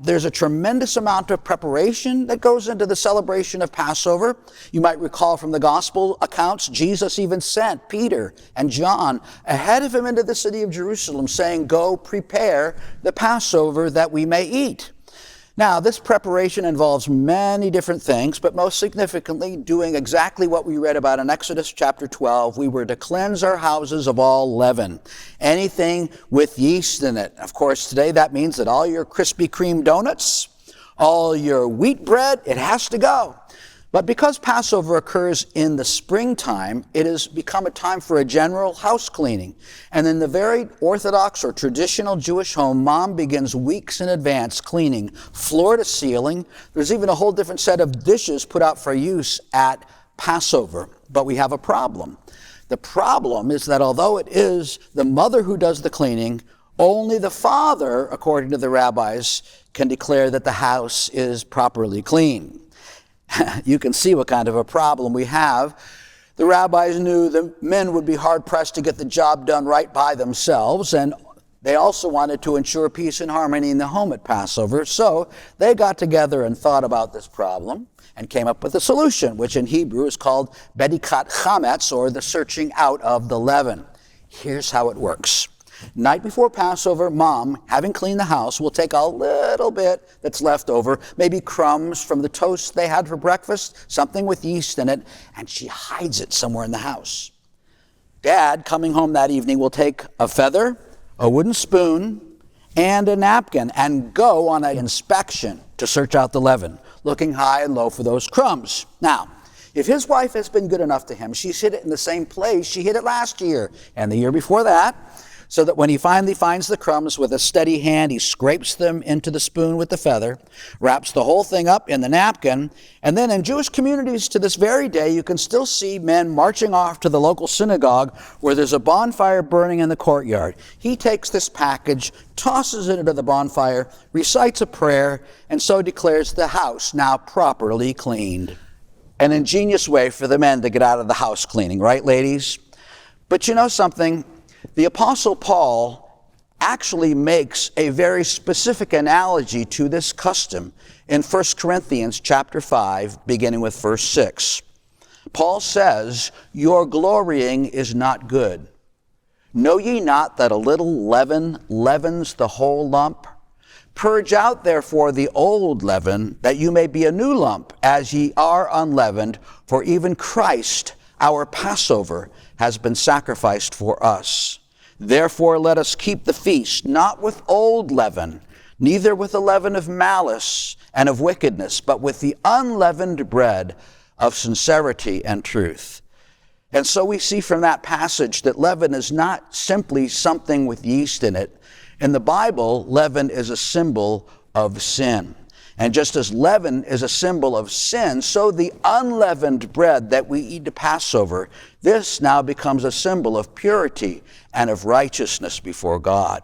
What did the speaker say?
there's a tremendous amount of preparation that goes into the celebration of Passover. You might recall from the gospel accounts, Jesus even sent Peter and John ahead of him into the city of Jerusalem, saying, "Go prepare the Passover that we may eat." Now, this preparation involves many different things, but most significantly, doing exactly what we read about in Exodus chapter 12. We were to cleanse our houses of all leaven, anything with yeast in it. Of course, today that means that all your Krispy Kreme donuts, all your wheat bread, it has to go. But because Passover occurs in the springtime, it has become a time for a general house cleaning. And in the very Orthodox or traditional Jewish home, mom begins weeks in advance cleaning floor to ceiling. There's even a whole different set of dishes put out for use at Passover. But we have a problem. The problem is that although it is the mother who does the cleaning, only the father, according to the rabbis, can declare that the house is properly clean. You can see what kind of a problem we have. The rabbis knew the men would be hard-pressed to get the job done right by themselves, and they also wanted to ensure peace and harmony in the home at Passover. So they got together and thought about this problem and came up with a solution, which in Hebrew is called bedikat chametz, or the searching out of the leaven. Here's how it works. Night before Passover, mom, having cleaned the house, will take a little bit that's left over, maybe crumbs from the toast they had for breakfast, something with yeast in it, and she hides it somewhere in the house. Dad, coming home that evening, will take a feather, a wooden spoon, and a napkin and go on an inspection to search out the leaven, looking high and low for those crumbs. Now, if his wife has been good enough to him, she's hid it in the same place she hid it last year and the year before that, so that when he finally finds the crumbs with a steady hand, he scrapes them into the spoon with the feather, wraps the whole thing up in the napkin, and then in Jewish communities to this very day, you can still see men marching off to the local synagogue where there's a bonfire burning in the courtyard. He takes this package, tosses it into the bonfire, recites a prayer, and so declares the house now properly cleaned. An ingenious way for the men to get out of the house cleaning, right, ladies? But you know something? The Apostle Paul actually makes a very specific analogy to this custom in 1 Corinthians chapter 5, beginning with verse 6. Paul says, "Your glorying is not good. Know ye not that a little leaven leavens the whole lump? Purge out therefore the old leaven, that you may be a new lump, as ye are unleavened, for even Christ, our Passover, has been sacrificed for us. Therefore let us keep the feast, not with old leaven, neither with the leaven of malice and of wickedness, but with the unleavened bread of sincerity and truth." And so we see from that passage that leaven is not simply something with yeast in it. In the Bible, leaven is a symbol of sin. And just as leaven is a symbol of sin, so the unleavened bread that we eat at Passover, this now becomes a symbol of purity and of righteousness before God.